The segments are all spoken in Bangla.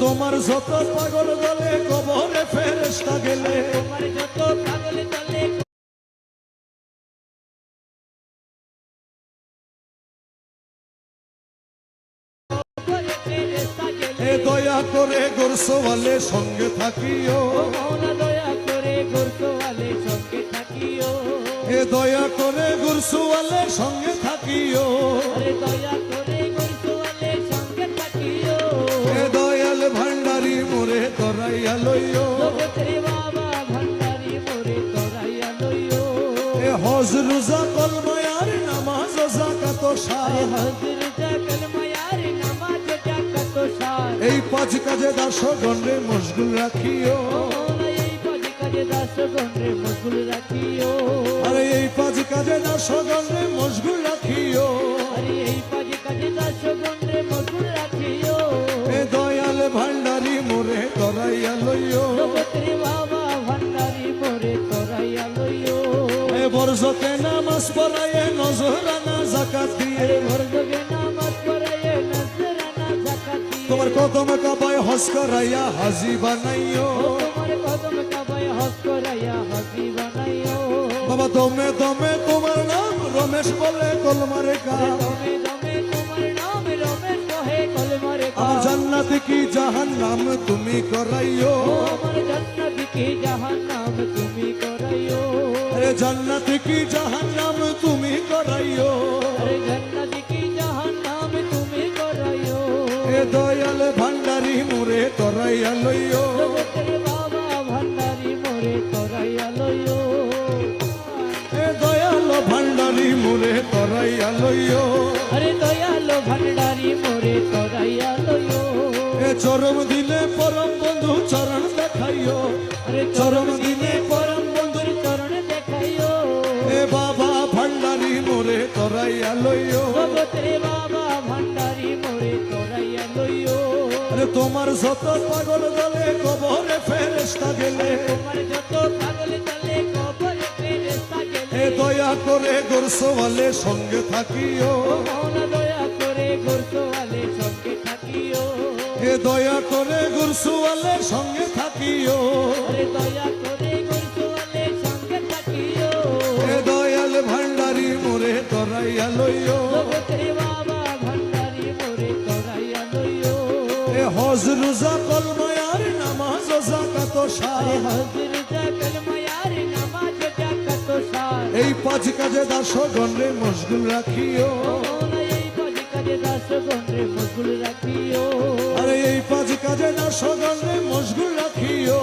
তোমার যত পাগল দলে কবরে ফেরেশতা গেলে, তোমার যত পাগল দলে কবরে ফেরেশতা গেলে, এ দয়া করে গোরসওয়ালে সঙ্গে থাকিও, ও মাওলা দয়া করে গোরসওয়ালে সঙ্গে থাকিও, এ দয়া করে গোরসওয়ালে সঙ্গে থাকিও, আরে দয়া করে গোরসওয়ালে সঙ্গে থাকিও, এ দয়াল ভান্ডারি মোরে তরাইয়া লইও, জগতের বাবা ভান্ডারি মোরে তরাইয়া লইও, এ হজ রোজা কলমায়ার নামাজ যাকাত সার, আরে হজর জাকাল মায়ার নামাজ জাকাত সার, এই পাঁচ কাজে দাসগণে মশগুল রাখিও, মাওলা এই পাঁচ কাজে দাসগণে মশগুল রাখিও, আরে এই পাঁচ কাজে দাসগণে মশগুল রাখিও, আরে এই পাঁচ কাজে দাসগণে মশগুল রাখিও, এ দয়াল ভান্ডারি মোরে তরাইয়া লইও, জগতের বাবা ভান্ডারি মোরে তরাইয়া লইও, এ বরজতে নামাজ পড়ায়ে নজরানা যাকাত দিয়ে, আরে ভরজগে নামাজ পড়ায়ে নজরানা যাকাত দিয়ে, তোমার কদম কাবায় হজ করাইয়া হাজি বানাইও, তোমার কদম কাবায় হজ করাইয়া হাজি বানাইও, বাবা দমে দমে তোমার নাম রমেশ বলে কলমারে কা, দমে দমে তোমার নাম রমেশ কহে কলমারে কা, আমার জান্নাত কি জাহান্নাম তুমি করাইও, আমার জান্নাত কি জাহান্নাম তুমি করাইও, আরে জান্নাত কি জাহান্নাম তুমি করাইও, আরে জান্নাত কি জাহান্নাম তুমি করাইও, এ দয়াল ভান্ডারি মোরে তরাইয়া লইও, জগতের বাবা ভান্ডারি মোরে তরাইয়া লইও, এ দয়াল ভান্ডারি মোরে তরাইয়া লইও, আরে দয়াল ভান্ডারি মোরে তরাইয়া লইও, এ চরম দিলে পরম বন্ধু চরণ দেখাইও, আরে চরম দিনে পরম বন্ধুর চরণ দেখাইও, এ বাবা ভান্ডারি মোরে তরাইয়া লইও, জগতের বাবা ভান্ডারি মোরে তরাইয়া লইও, আরে তোমার যত পাগল দলে কবরে ফেরেশতা গেলে, তোমার যত পাগল দলে কবরে ফেরেশতা গেলে, এ দয়া করে গোরসওয়ালে সঙ্গে থাকিও, ও মাওলা দয়া করে গোরসওয়ালে সঙ্গে থাকিও, এ দয়া করে গোরসওয়ালে সঙ্গে থাকিও, আরে দয়া করে গোরসওয়ালে সঙ্গে থাকিও, এ দয়াল ভান্ডারি মোরে তরাইয়া লইও, জগতের বাবা ভান্ডারি মোরে তরাইয়া লইও, এ হজ রোজা কলমায়ার নামাজ যাকাত সার, আরে হজর জাকাল মায়ার নামাজ জাকাত সার, এই পাঁচ কাজে দাসগণে মশগুল রাখিও, ও মাওলা এই পাঁচ কাজে দাসগণে মশগুল রাখিও, আরে এই পাঁচ কাজে দাসগণে মশগুল রাখিও,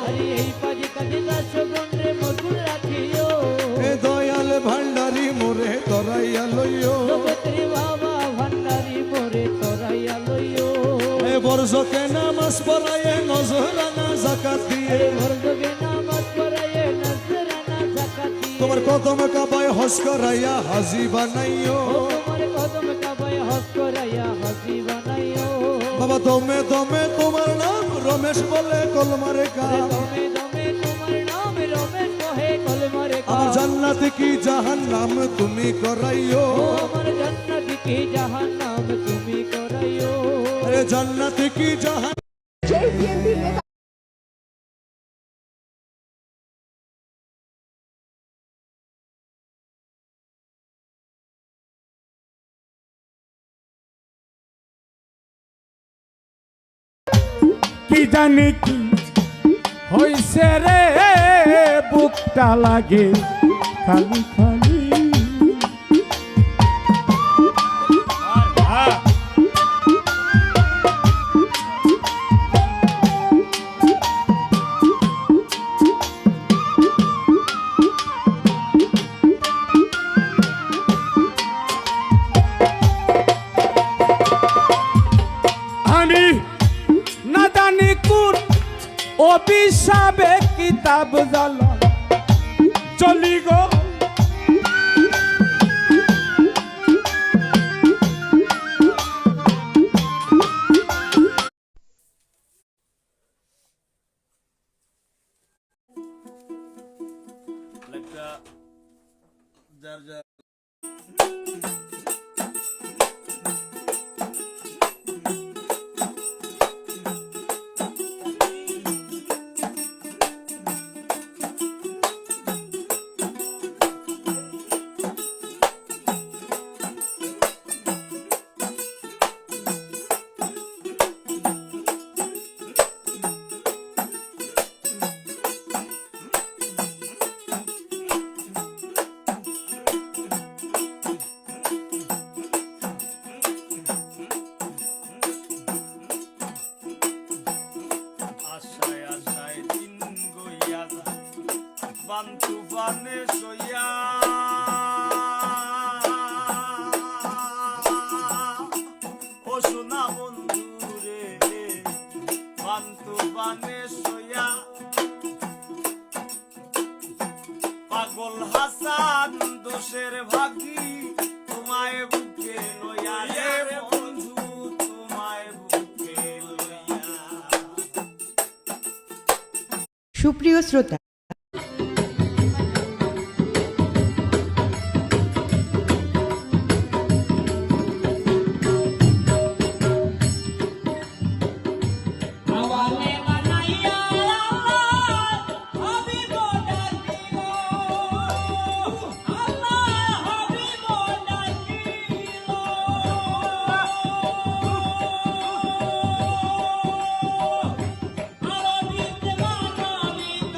আরে এই পাঁচ কাজে দাসগণে মশগুল রাখিও, এ দয়াল ভান্ডারি মোরে তরাইয়া লইও, জগতের বাবা ভান্ডারি মোরে তরাইয়া লইও, এ বরজতে নামাজ পড়ায়ে নজরানা যাকাত দিয়ে, আরে ভরজগে নামাজ পড়ায়ে নজরানা যাকাত দিয়ে, তোমার কদম কাবায় হজ করাইয়া হাজি বানাইও, ও তোমার কদম কাবায় হজ করাইয়া হাজি বানাইও, বাবা দমে দমে তোমার নাম রমেশ বলে কলমারে কা, আরে দমে দমে তোমার নাম রমেশ কহে কলমারে কা, আমার জান্নাত কি জাহান্নাম তুমি করাইও, ও আমার জান্নাত কি জাহান্নাম তুমি করাইও, আরে জান্নাত কি জাহান কি জানি কি হইছে রে বুকটা লাগে খালি খালি আমি না জানি কোন অভিশাপে কিতাব জ্বালা চলি গো যার যার বানে সইয়া ও সোনা বন্ধু রে পান্তু বানে সইয়া পাগল হাসান দোষের ভাগী তোমায় বুকে লইয়া রে বন্ধু তোমায় বুকে লইয়া। সুপ্রিয় শ্রোতা, আওয়ালে বানাইয়া আল্লাহ হাবিব ডাকিল আল্লাহ হাবিব ডাকিল আরবিতে মানবিত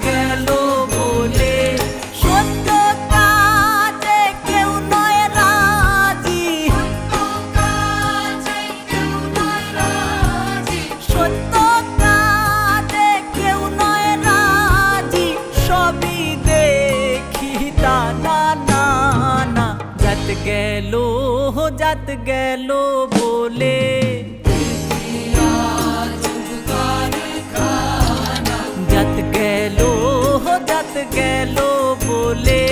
গেল বলে সত্য কাজে কেউ নয় রাজি সত্য কাজে কেউ নয় রাজি সবই দেখি তা না না না যাত গেল বলে যাত গেল বলে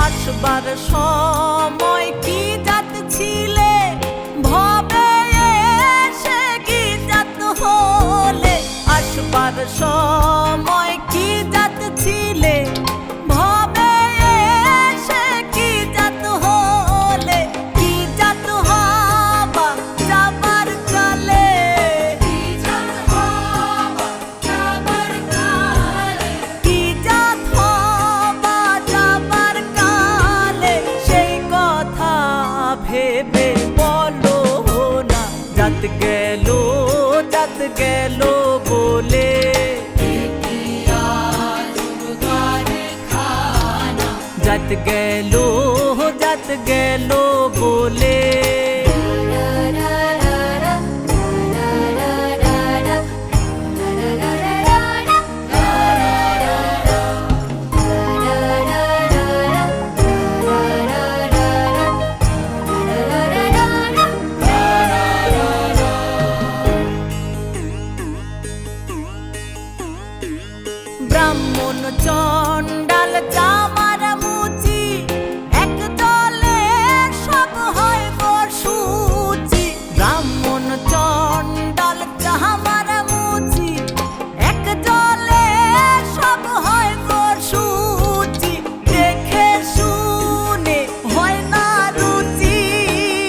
আসবার সময় কি জাত ছিলে ভবে এসে কি জাত হলে আসবার সময় কি জাত ছিলে ভবে এসে কি জাত হলে কি জাত হবা যাবার কালে কি জাত হবা যাবার কালে কি জাত হবা যাবার কালে সেই কথা ভেবে বলো না যাত গেল বলে যাত গেল বলে ব্রাহ্মণ চণ্ডাল চামার মুচি এক দলে সব হয় বসুচি ব্রাহ্মণ চণ্ডাল চামার মুচি এক দলে সব হয় বসুচি দেখে শুনে হয় না রুচি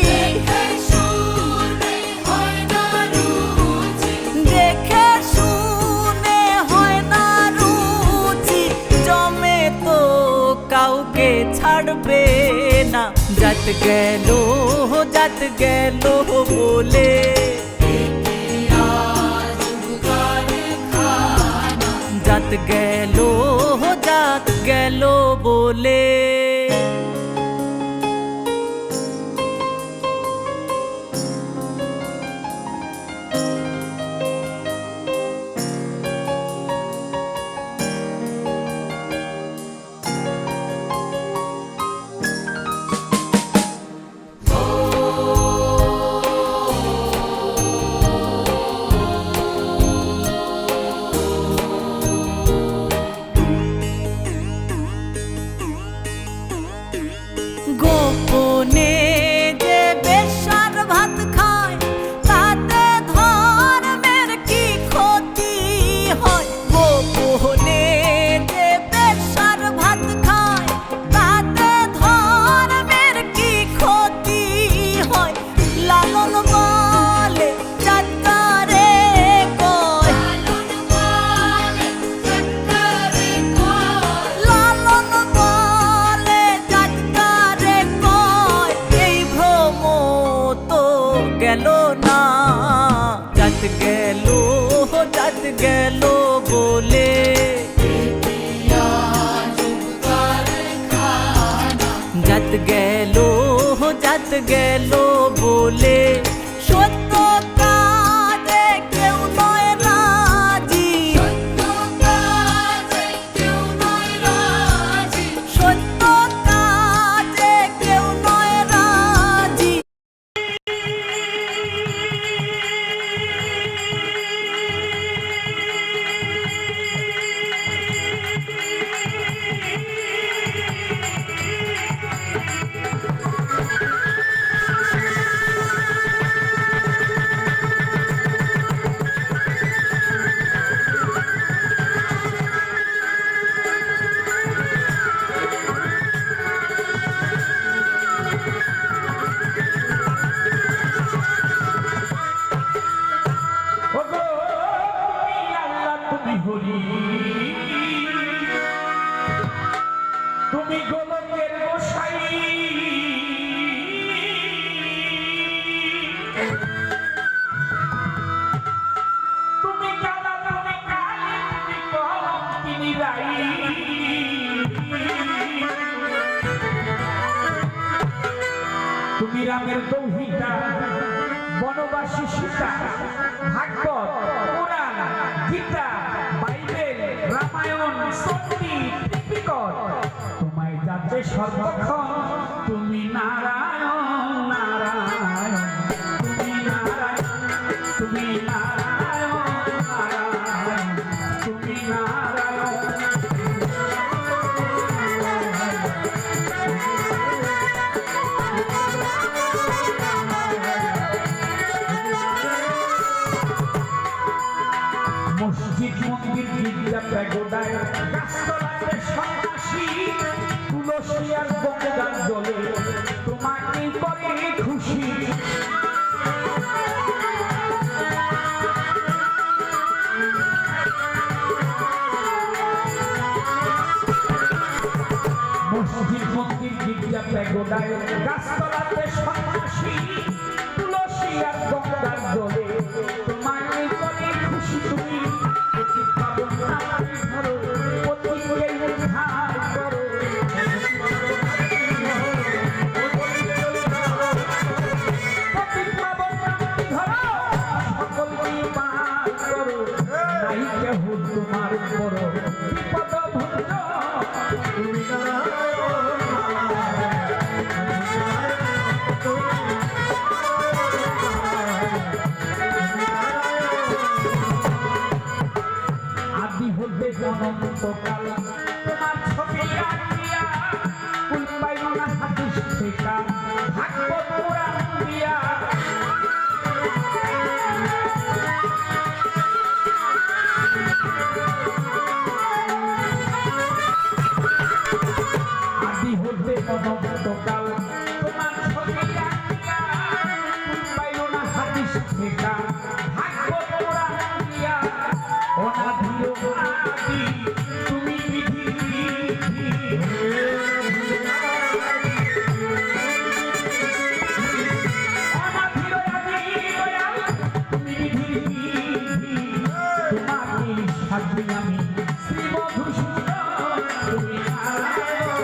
দেখে শুনে হয় না রুচি দেখে শুনে হয় না রুচি জমে তো কাউকে ছাড়বে না যাত গেল বলে যাত গেল বলে গোপনে যে বেশ্যার ভাত খায় তাতে ধর্মের কি ক্ষতি হয় গোপনে যে বেশ্যার ভাত খায় তাতে ধর্মের কি ক্ষতি হয় লালন বলে যাত্রারে কয় লালন বলে যাত্রারে কয় এই ভ্রম তো গেল না যাত গেল বলে যাত গেল বলে সত্য কাজে কেউ নয় রাজি সত্য কাজে কেউ নয় রাজি তুমি হরি, তুমি গোলকের গোসাই, তুমি কালা, তুমি কালী, তুমি কলঙ্কিনী রাই। তুমি রামের দৌহিতা, বনবাসী সীতা, ভাগবত, পুরাণ, গীতা, বাইবেল, রামায়ণ, সত্যি, ত্রিপিটক তোমায় যাচ্ছে সর্বক্ষণ। তুমি নারায়ণ, নারায়ণ, তুমি নারায়ণ, তুমি নারায়ণ, নারায়ণ, তুমি নারায়ণ। মসজিদ, মন্দির, গির্জা, প্যাগোডায়, গাছতলাতে সন্ন্যাসী, তুলসী আর গঙ্গার জলে তোমাকে করে খুশি। মসজিদ, মন্দির, গির্জা, প্যাগোডায়, গাছতলাতে সন্ন্যাসী, তুলসী আর গঙ্গার জলে তোমাকে করে খুশি। তুমি পতিত পাবন নামে ধরো, পতিতকে উদ্ধার করো। পতিত পাবন নামে ধরো, সকলকে পার করো। নাই কেহ তোমার বড় বিপদ ভঞ্জ। তুমি আদি হতে অনন্তকাল তোমার ছবি আঁকিয়া, কুল পাইল না হাদিস শেখা, ভাগবত পুরাণ দিয়া। আদি হতে অনন্তকাল তোমার ছবি আঁকিয়া, কুল পাইল না হাদিস শেখা, ভাগবত পুরাণ দিয়া। অনাদিও আদি তুমি বিধি, অনাদিও আদি দয়াল তুমি বিধি। তোমাকে সাধি আমি শ্রীমধুসূদন, তুমি নারায়ণ।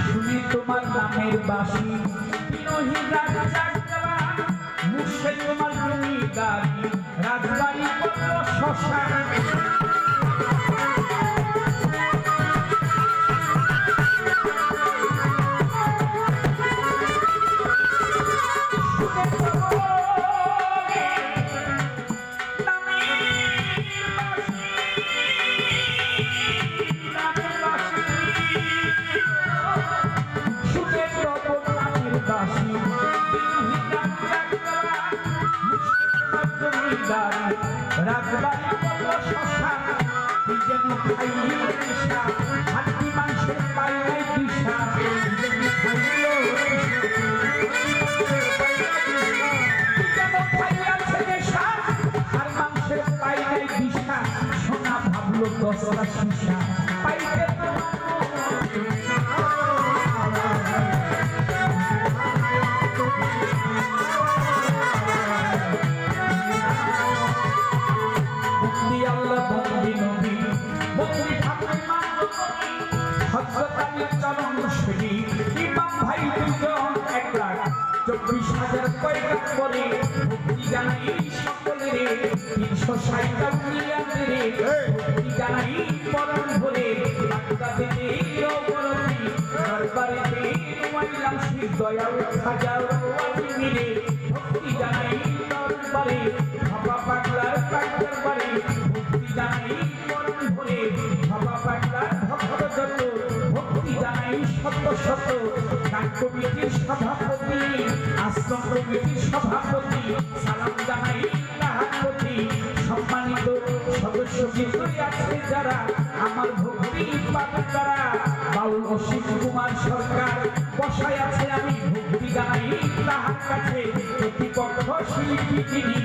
শুনি তোমার নামের বাসি, বিনয়ী রাজা জাগলা, মুর্শে তোমার জমিদারি, রাজবাড়ি পত্র শ্মশান। রাজবাড়ি পত্র শ্মশান, যেন খাইল নেশা, হাড্ডি মাংসের পাই নাই দিশা। যেন খাইয়াছে নেশা, আর মাংসের পাই নাই দিশা। সোনা ভাবলো দশটা শিশা, পাইতে চরণ সেবী ইমাম ভাই দুজন 1,24,000 কয়টা করে ভক্তি জানাই সকলের 360টা মিলিয়নের ভক্তি জানাই পরম ভরে বাগদাদেতে অবরতি দরবারেতে রুমাইলাম শ্রী দয়াল খাজা ওয়াজিমিরে ভক্তি জানাই দরবারে বাবা পাগলার দরবারে ভক্তি জানাই পরম ভরে বাবা পাগলার ভক্ত যত ভক্তি জানাই শত শত গান কমিটির সভাপতি আশ্রম কমিটির সভাপতি সালাম জানাই তাহার প্রতি সম্মানিত সদস্য সজ্জিত আছে যারা আমার ভক্তি পাবে তারা বাউল অসিত কুমার সরকার বসায় আছে আমি ভক্তি গাই তাহার কাছে প্রতিপক্ষ শিল্পী তিনি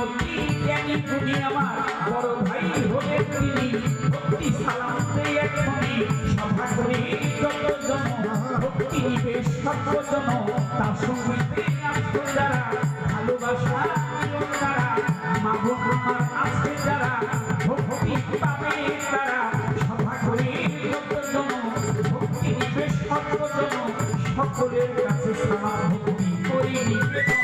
অতি জ্ঞানী গুণী আমার বড় ভাই হলে তিনি ভক্তি সালাম দেয় এখনই সভা করে যতজন ভক্তি নিবেশ সর্বজন তার সঙ্গীতে আছে যারা ভালোবাসা তারা মা বোন আছে যারা ভক্তি পাবে তারা সভা করে যতজন ভক্তি নিবেশ সর্বজন সকলের কাছে সালাম ভক্তি করে নিবেদন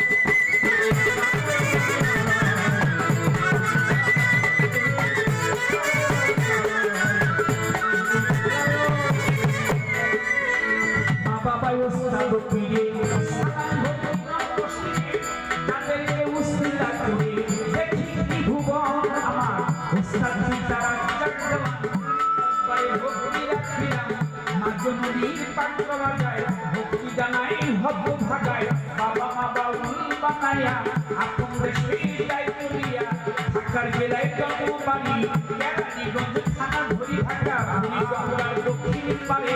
ভক্তি জানাই হব ভাগায় বাবা মা বাউল বানায়া আপন দেশে যাই করিয়া ঢাকার জেলায় জন্মবাড়ি কেরানীগঞ্জ থানা ধরি ঢাকা ভুলি গঙ্গার দক্ষিণ পারে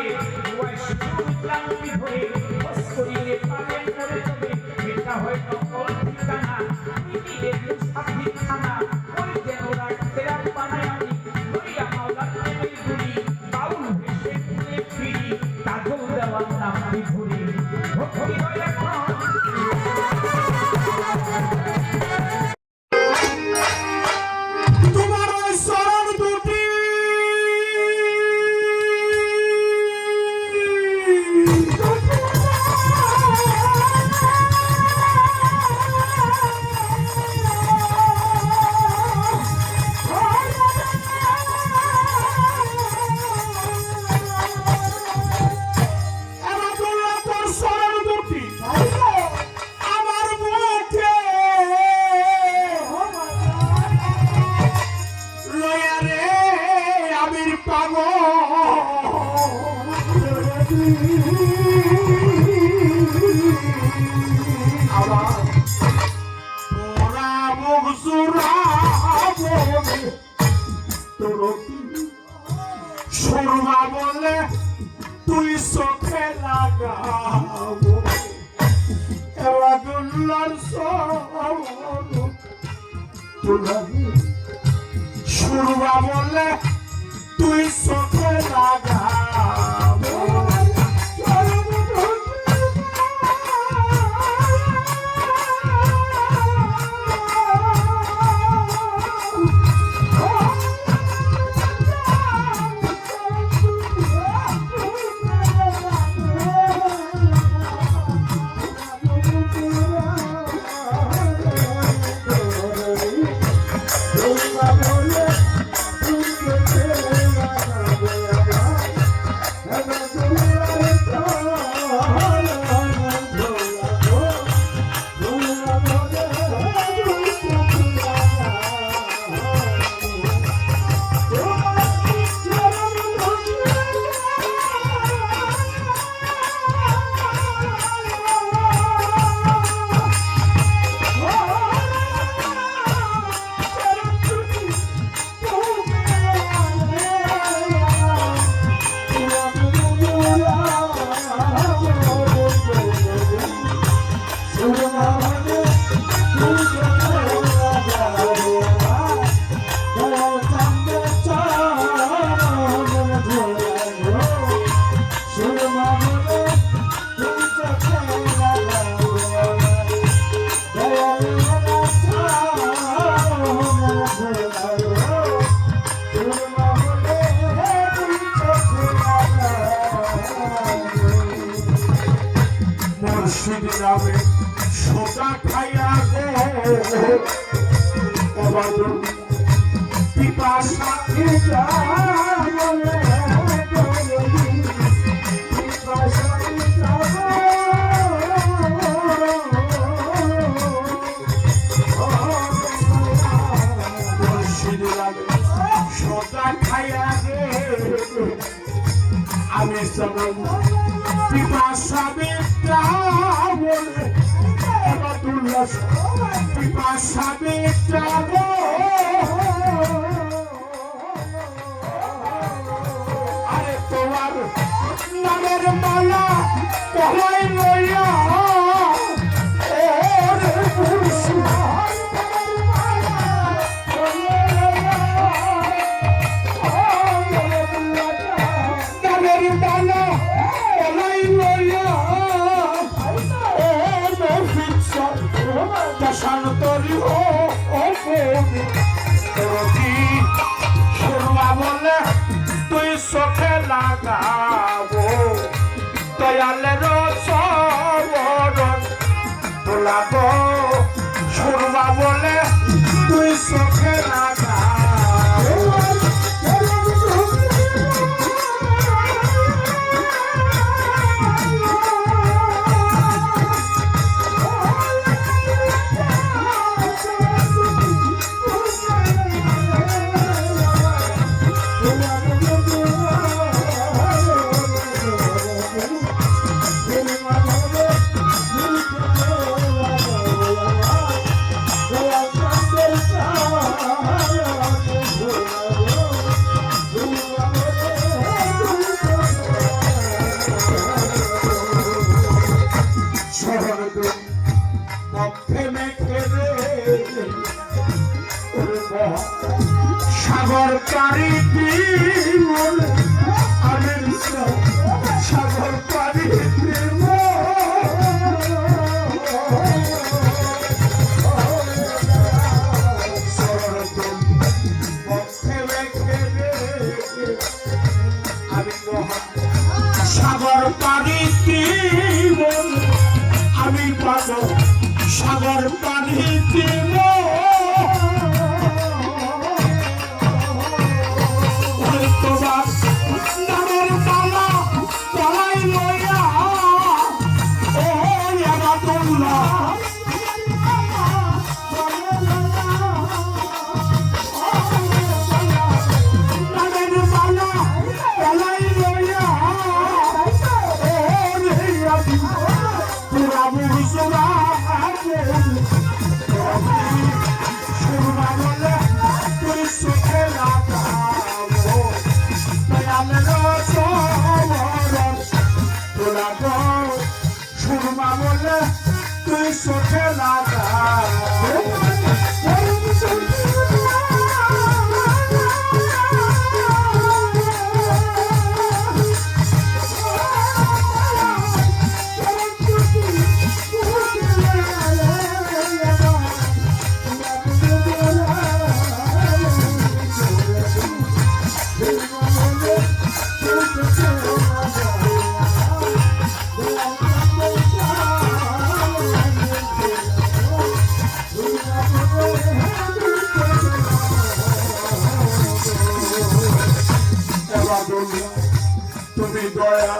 ক্লান্তি ধরে বস করিলে পাবেন করে তবে এটা হয় নকল ঠিকানা মিলিয়ে মুসাফি খানা ওই যেন রাখতে বানায় আমি লইয়া মাওলা প্রেমের গুলি বাউল ভেসে ফুলে ফিরি কাজল দেওয়ার নাম বিভুরি ভক্তি হয় এখন তোমার ওই চরণ দুটি তোর চরণ দুটি আমার মুখে লয়া রে আমির পাগল আবার তোরা মুখ জুড়াবো তোর সুরমা বলে তুই চোখে লাগাবো এলাদুল্লার সুরমা বলে তুই চোখে লাগাবো মুর্শিদ নামে সোটা খাইয়া গো এবার পিপাসা সোটা খাইয়া গে আমি সবাই পিপাসা বেটা বলে এবার দুর্লভ পিপাসা বেটা গানের মালা গলায় লইয়া ওরে মুর্শিদ গানের মালা গলায় লইয়া ও মফিদ শান্তরি ও তোরকি শুরুয়া বলে তুই চোখে লাগাবো দয়ালের চরণ তোলাবো শুরুয়া বলে তুই চোখে লাগাবো সাগর পারি সাগর পারি সাগর পারি আমি পাব সাগর পানি তোমার নামের মালা গলায় লইয়া ও আবাদুল্লাহ নামের মালা গলায় লইয়া ও রে আবি তোরা বুঝরা শুরুয়া বলে তুই চোখে লাগাবো দয়ালের চরণ তোলাবো শুরুয়া বলে তুই চোখে লাগাবো তুমি দয়া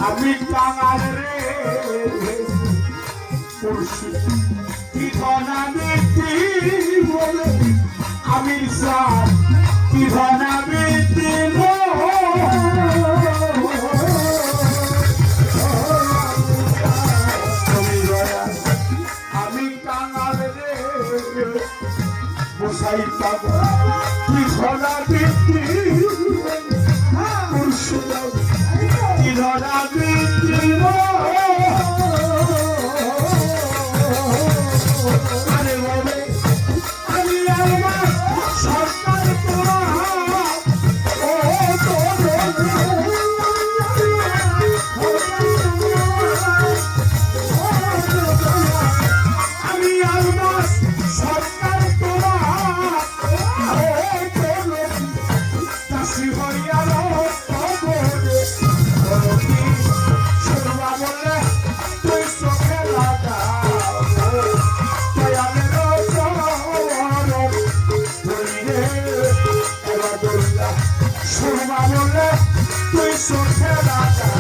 আমি কাঙাল রে কি ধনামি কি বলে আমি সার কি ধনামি দিব তুমি দয়া আমি কাঙাল রে বসাই পাব কি ধনামি তুই চোখে লাগা